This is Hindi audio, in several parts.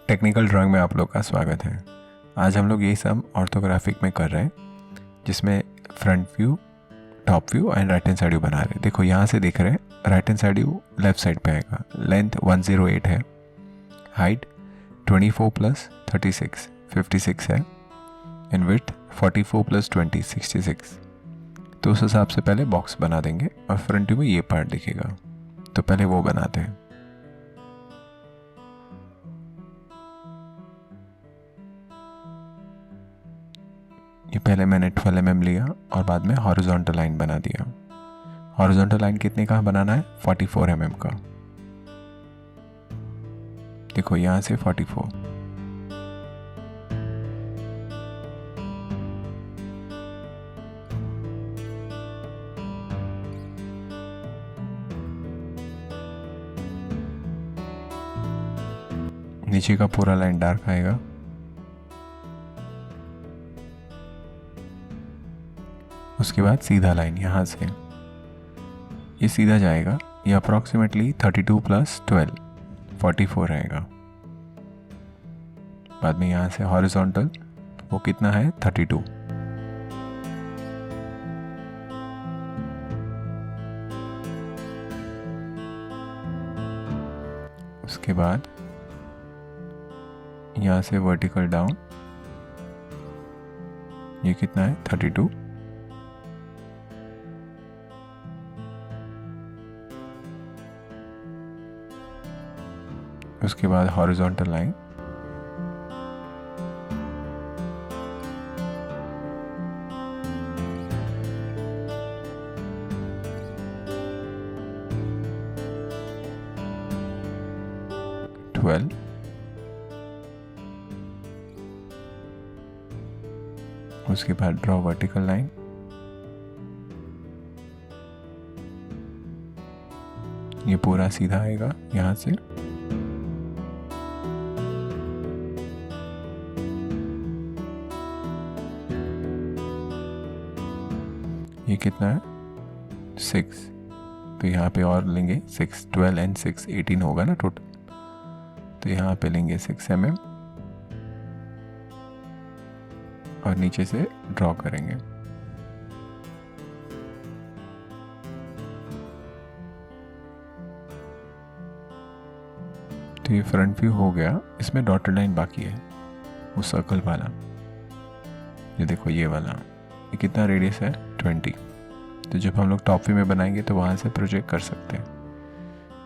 टेक्निकल ड्राइंग में आप लोग का स्वागत है। आज हम लोग यही सब ऑर्थोग्राफिक में कर रहे हैं, जिसमें front view, top view and right hand side view बना रहे हैं। देखो यहाँ से देख रहे हैं, right hand side view left side पे आएगा। लेंथ 108 है, हाइट 24 + 36 56 है, एंड विड्थ 44 + 20 66। तो उस हिसाब से पहले बॉक्स बना देंगे और फ्रंट व्यू में ये पार्ट दिखेगा। तो पहले वो बनाते हैं। ये पहले मैंने 12 mm लिया और बाद में हॉरिजॉन्टल लाइन बना दिया। हॉरिजॉन्टल लाइन कितने का बनाना है? 44 mm का। देखो यहाँ से 44, नीचे का पूरा लाइन डार्क आएगा। उसके बाद सीधा लाइन यहाँ से ये सीधा जाएगा। ये अप्रॉक्सीमेटली 32 + 12 44 रहेगा। बाद में यहाँ से हॉरिजॉन्टल, वो कितना है? 32। उसके बाद यहाँ से वर्टिकल डाउन, ये कितना है? 32। उसके बाद हॉरिजॉन्टल लाइन, उसके बाद ड्रॉ वर्टिकल लाइन, ये पूरा सीधा आएगा यहाँ से। ये कितना है? 6। तो यहाँ पे और लेंगे 6, 12 एंड 6 18 होगा ना टोटल। तो यहाँ पे लेंगे 6 mm और नीचे से ड्रॉ करेंगे। तो ये फ्रंट व्यू हो गया। इसमें डॉटेड लाइन बाकी है, वो सर्कल वाला। ये देखो ये वाला, ये कितना रेडियस है? 20। तो जब हम लोग टॉप व्यू में बनाएंगे तो वहाँ से प्रोजेक्ट कर सकते हैं।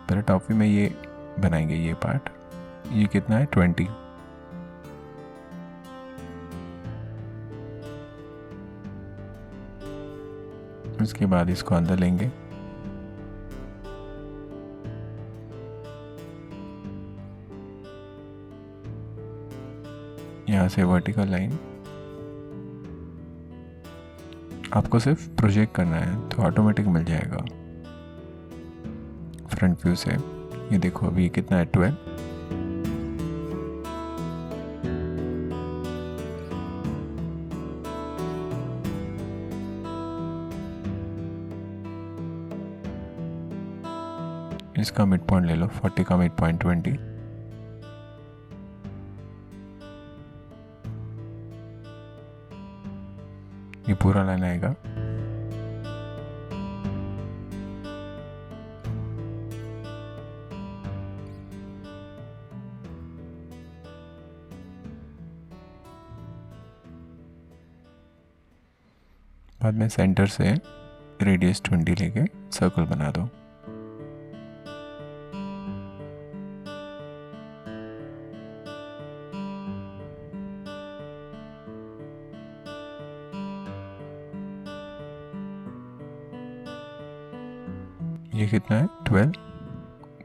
पहले टॉप व्यू में ये बनाएंगे, ये पार्ट। ये कितना है? 20। उसके बाद इसको अंदर लेंगे। यहाँ से वर्टिकल लाइन, आपको सिर्फ प्रोजेक्ट करना है तो ऑटोमेटिक मिल जाएगा फ्रंट व्यू से। ये देखो अभी कितना है? 12। इसका मिड पॉइंट ले लो, 40 का मिड पॉइंट 20। ये पूरा लाइन आएगा। बाद में सेंटर से रेडियस 20 लेके सर्कल बना दो। ये कितना है? 12।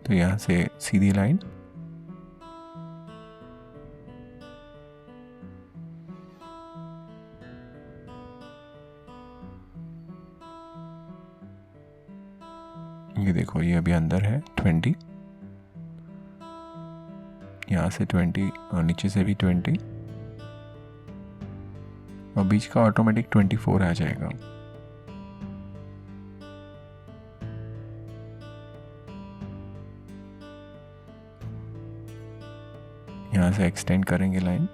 तो यहाँ से सीधी लाइन, ये देखो ये अभी अंदर है 20, यहाँ से 20 और नीचे से भी 20 और बीच का ऑटोमेटिक 24 आ जाएगा। यहाँ से एक्सटेंड करेंगे लाइन,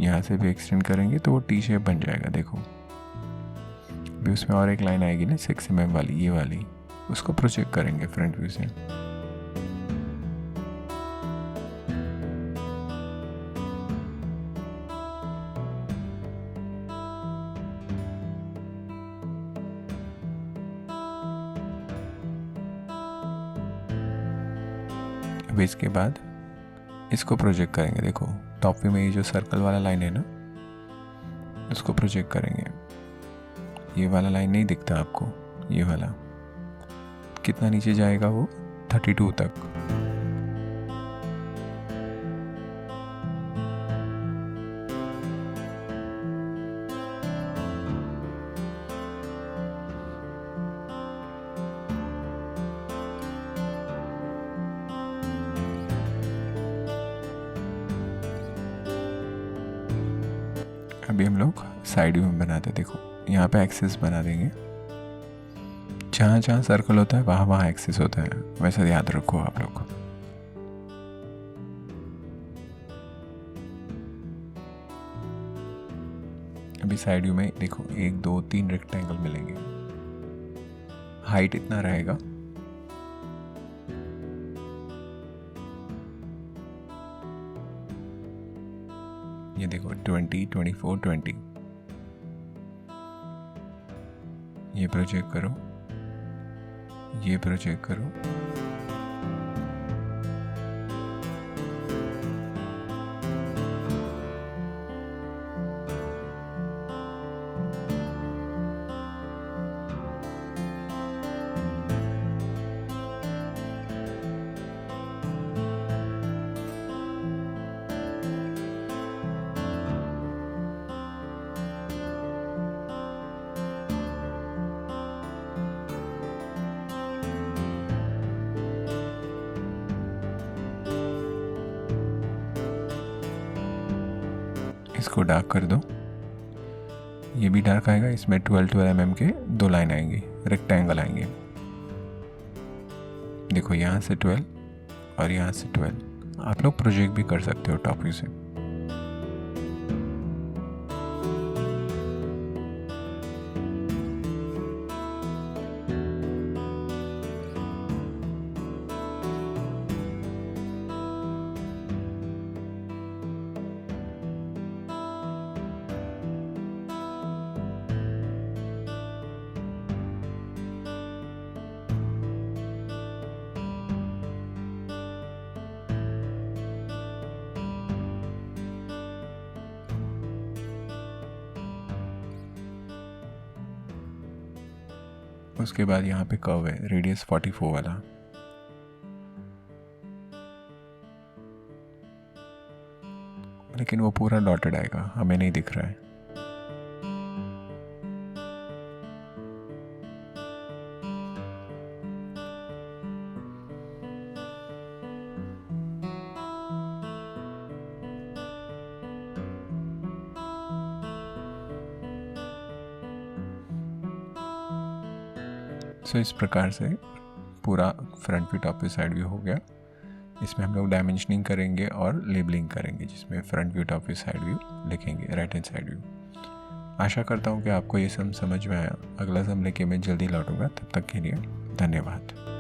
यहाँ से भी एक्सटेंड करेंगे तो वो टी शेप बन जाएगा। देखो अभी उसमें और एक लाइन आएगी ना 6 mm वाली, ये वाली, उसको प्रोजेक्ट करेंगे फ्रंट व्यू से। अब इसके बाद इसको प्रोजेक्ट करेंगे। देखो टॉप व्यू में ये जो सर्कल वाला लाइन है ना, उसको प्रोजेक्ट करेंगे। ये वाला लाइन नहीं दिखता आपको, ये वाला कितना नीचे जाएगा वो 32 तक। अभी हम लोग साइड व्यू में बनाते, देखो यहाँ पे एक्सिस बना देंगे। जहाँ जहाँ सर्कल होता है वहाँ वहाँ एक्सिस होता है, वैसे याद रखो आप लोग। अभी साइड व्यू में देखो 1 2 3 रेक्टेंगल मिलेंगे। हाइट इतना रहेगा, ये देखो 20 24 20। ये प्रोजेक्ट करो, ये प्रोजेक्ट करो, इसको डार्क कर दो। ये भी डार्क आएगा, इसमें 12 mm के 2 लाइन आएंगी, रेक्टेंगल आएंगे। देखो यहाँ से 12 और यहाँ से 12। आप लोग प्रोजेक्ट भी कर सकते हो टॉप व्यू से। उसके बाद यहाँ पे कर्व है, रेडियस 44 वाला। लेकिन वो पूरा डॉटेड आएगा, हमें नहीं दिख रहा है। सो इस प्रकार से पूरा front view, top view, side view हो गया। इसमें हम लोग डायमेंशनिंग करेंगे और लेबलिंग करेंगे, जिसमें front view, top view, side view लिखेंगे, राइट हैंड साइड व्यू। आशा करता हूँ कि आपको ये सब समझ में आया। अगला सब लेके मैं जल्दी लौटूंगा, तब तक के लिए धन्यवाद।